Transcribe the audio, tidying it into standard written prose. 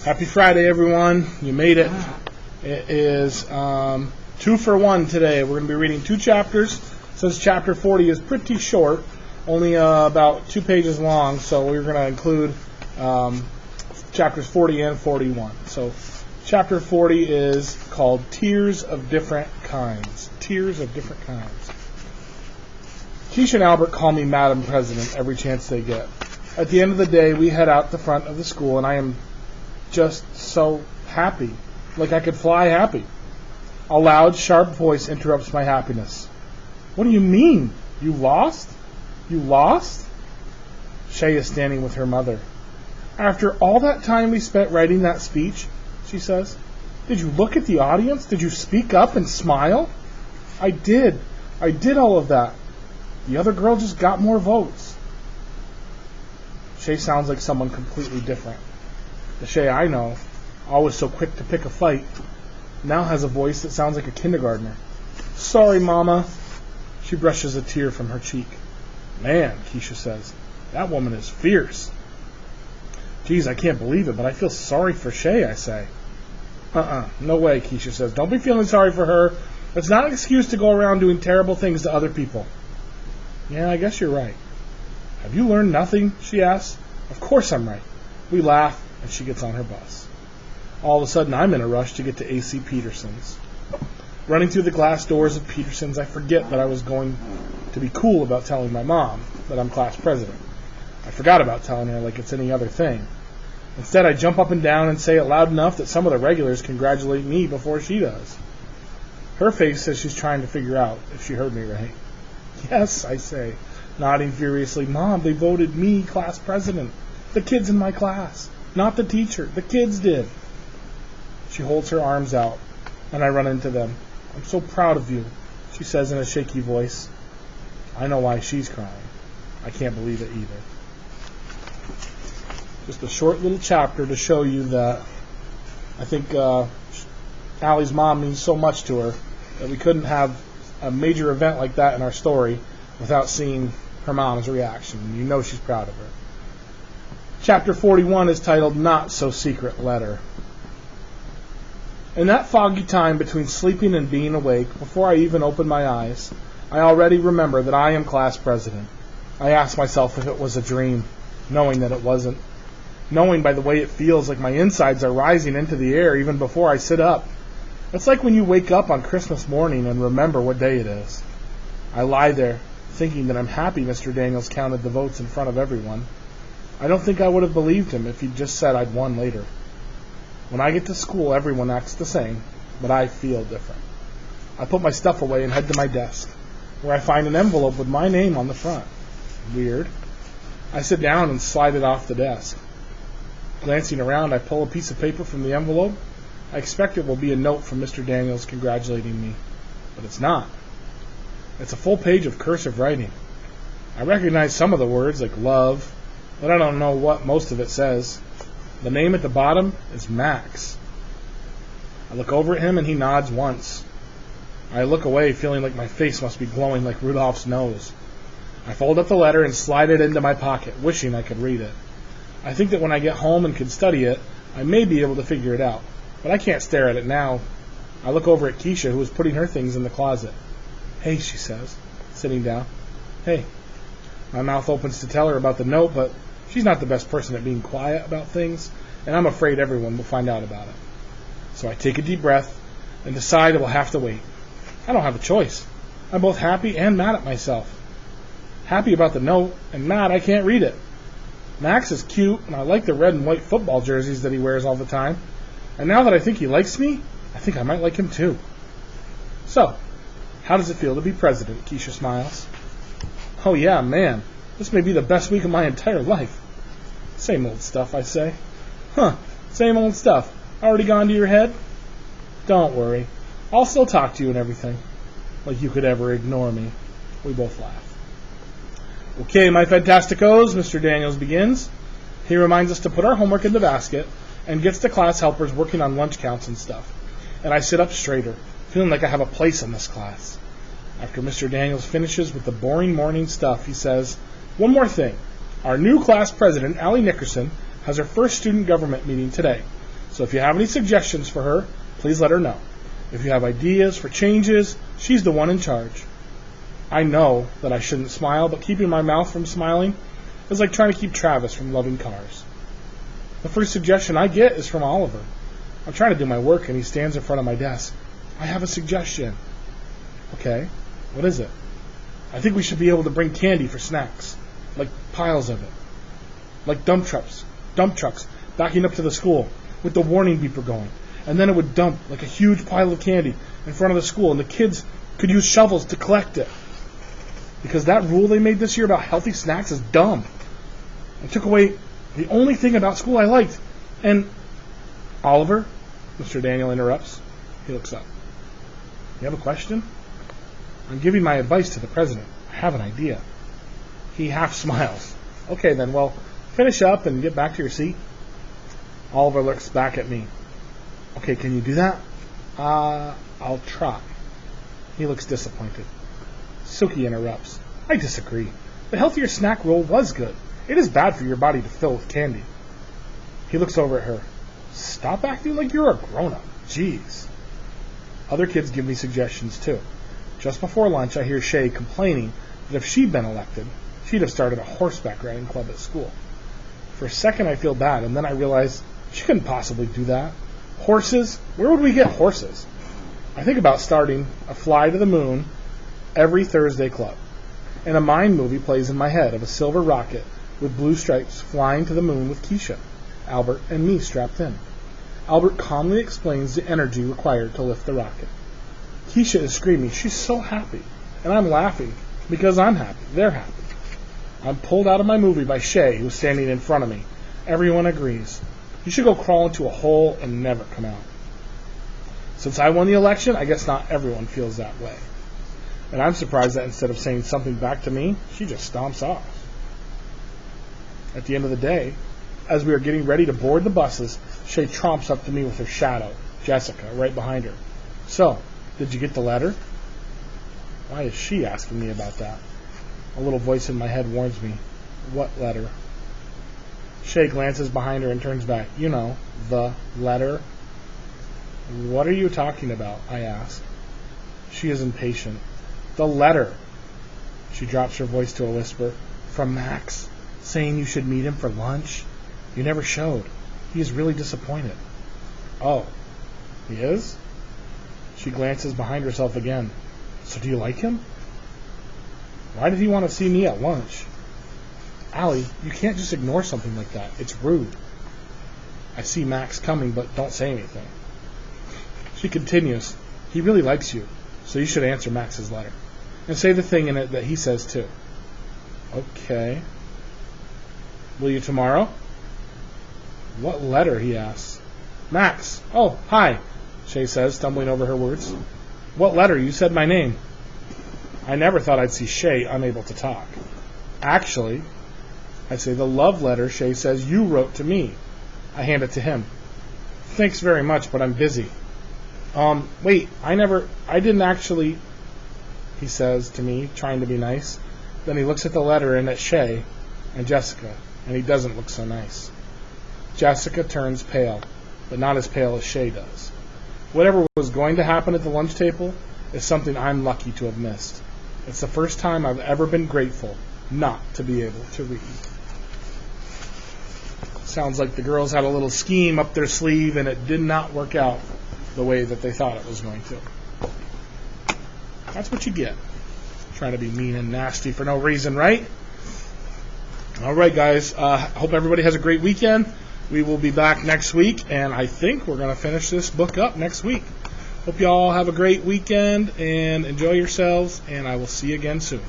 Happy Friday, everyone. You made it. It is 2 for 1 today. We're going to be reading 2 chapters. Since chapter 40 is pretty short, only about 2 pages long, so we're going to include chapters 40 and 41. So chapter 40 is called Tears of Different Kinds. Tears of Different Kinds. Keisha and Albert call me Madam President every chance they get. At the end of the day, we head out the front of the school, and I am just so happy, like I could fly happy. A loud, sharp voice interrupts my happiness. What do you mean? You lost? You lost? Shay is standing with her mother. After all that time we spent writing that speech, she says, did you look at the audience? Did you speak up and smile? I did. I did all of that. The other girl just got more votes. Shay sounds like someone completely different. The Shay I know, always so quick to pick a fight, now has a voice that sounds like a kindergartner. Sorry, Mama. She brushes a tear from her cheek. Man, Keisha says, that woman is fierce. Geez, I can't believe it, but I feel sorry for Shay, I say. No way, Keisha says. Don't be feeling sorry for her. It's not an excuse to go around doing terrible things to other people. Yeah, I guess you're right. Have you learned nothing? She asks. Of course I'm right. We laugh, and she gets on her bus. All of a sudden, I'm in a rush to get to A.C. Peterson's. Running through the glass doors of Peterson's, I forget that I was going to be cool about telling my mom that I'm class president. I forgot about telling her like it's any other thing. Instead, I jump up and down and say it loud enough that some of the regulars congratulate me before she does. Her face says she's trying to figure out if she heard me right. Yes, I say, nodding furiously. Mom, they voted me class president. The kids in my class. Not the teacher. The kids did. She holds her arms out, and I run into them. I'm so proud of you, she says in a shaky voice. I know why she's crying. I can't believe it either. Just a short little chapter to show you that I think Allie's mom means so much to her that we couldn't have a major event like that in our story without seeing her mom's reaction. You know she's proud of her. Chapter 41 is titled Not So Secret Letter. In that foggy time between sleeping and being awake, before I even open my eyes, I already remember that I am class president. I ask myself if it was a dream, knowing that it wasn't. Knowing by the way it feels like my insides are rising into the air even before I sit up. It's like when you wake up on Christmas morning and remember what day it is. I lie there, thinking that I'm happy Mr. Daniels counted the votes in front of everyone. I don't think I would have believed him if he'd just said I'd won later. When I get to school, everyone acts the same, but I feel different. I put my stuff away and head to my desk, where I find an envelope with my name on the front. Weird. I sit down and slide it off the desk. Glancing around, I pull a piece of paper from the envelope. I expect it will be a note from Mr. Daniels congratulating me, but it's not. It's a full page of cursive writing. I recognize some of the words, like love, but I don't know what most of it says. The name at the bottom is Max. I look over at him and he nods once. I look away feeling like my face must be glowing like Rudolph's nose. I fold up the letter and slide it into my pocket, wishing I could read it. I think that when I get home and can study it, I may be able to figure it out, but I can't stare at it now. I look over at Keisha, who is putting her things in the closet. Hey, she says, sitting down. Hey. My mouth opens to tell her about the note, but she's not the best person at being quiet about things, and I'm afraid everyone will find out about it. So I take a deep breath and decide it will have to wait. I don't have a choice. I'm both happy and mad at myself. Happy about the note, and mad I can't read it. Max is cute, and I like the red and white football jerseys that he wears all the time. And now that I think he likes me, I think I might like him too. So, how does it feel to be president? Keisha smiles. Oh yeah, man. This may be the best week of my entire life. Same old stuff, I say. Same old stuff. Already gone to your head? Don't worry. I'll still talk to you and everything. Like you could ever ignore me. We both laugh. Okay, my Fantasticos, Mr. Daniels begins. He reminds us to put our homework in the basket and gets the class helpers working on lunch counts and stuff. And I sit up straighter, feeling like I have a place in this class. After Mr. Daniels finishes with the boring morning stuff, he says, one more thing. Our new class president, Allie Nickerson, has her first student government meeting today. So if you have any suggestions for her, please let her know. If you have ideas for changes, she's the one in charge. I know that I shouldn't smile, but keeping my mouth from smiling is like trying to keep Travis from loving cars. The first suggestion I get is from Oliver. I'm trying to do my work, and he stands in front of my desk. I have a suggestion. Okay, what is it? I think we should be able to bring candy for snacks, like piles of it, like dump trucks backing up to the school with the warning beeper going, and then it would dump like a huge pile of candy in front of the school, and the kids could use shovels to collect it. Because that rule they made this year about healthy snacks is dumb. It took away the only thing about school I liked. And Oliver, Mr. Daniel interrupts. He looks up. You have a question? I'm giving my advice to the president. I have an idea. He half smiles. Okay then, well, finish up and get back to your seat. Oliver looks back at me. Okay, can you do that? I'll try. He looks disappointed. Suki interrupts. I disagree. The healthier snack rule was good. It is bad for your body to fill with candy. He looks over at her. Stop acting like you're a grown-up. Jeez. Other kids give me suggestions too. Just before lunch, I hear Shay complaining that if she'd been elected, she'd have started a horseback riding club at school. For a second, I feel bad, and then I realize she couldn't possibly do that. Horses? Where would we get horses? I think about starting a Fly to the Moon every Thursday club, and a Mind movie plays in my head of a silver rocket with blue stripes flying to the moon with Keisha, Albert, and me strapped in. Albert calmly explains the energy required to lift the rocket. Keisha is screaming, she's so happy, and I'm laughing because I'm happy, they're happy. I'm pulled out of my movie by Shay, who's standing in front of me. Everyone agrees. You should go crawl into a hole and never come out. Since I won the election, I guess not everyone feels that way. And I'm surprised that instead of saying something back to me, she just stomps off. At the end of the day, as we are getting ready to board the buses, Shay tromps up to me with her shadow, Jessica, right behind her. So, did you get the letter? Why is she asking me about that? A little voice in my head warns me. What letter? Shay glances behind her and turns back. You know, the letter. What are you talking about? I ask. She is impatient. The letter. She drops her voice to a whisper. From Max, saying you should meet him for lunch. You never showed. He is really disappointed. Oh, he is? She glances behind herself again. So do you like him? Why did he want to see me at lunch? Allie, you can't just ignore something like that. It's rude. I see Max coming, but don't say anything. She continues. He really likes you, so you should answer Max's letter. And say the thing in it that he says too. Okay. Will you tomorrow? What letter? He asks. Max. Oh, hi, Shay says, stumbling over her words. What letter? You said my name. I never thought I'd see Shay unable to talk. Actually, I say the love letter Shay says you wrote to me. I hand it to him. Thanks very much, but I'm busy. Wait, I didn't actually, he says to me, trying to be nice. Then he looks at the letter and at Shay and Jessica, and he doesn't look so nice. Jessica turns pale, but not as pale as Shay does. Whatever was going to happen at the lunch table is something I'm lucky to have missed. It's the first time I've ever been grateful not to be able to read. Sounds like the girls had a little scheme up their sleeve and it did not work out the way that they thought it was going to. That's what you get. Trying to be mean and nasty for no reason, right? All right, guys. Hope everybody has a great weekend. We will be back next week, and I think we're going to finish this book up next week. Hope you all have a great weekend and enjoy yourselves, and I will see you again soon.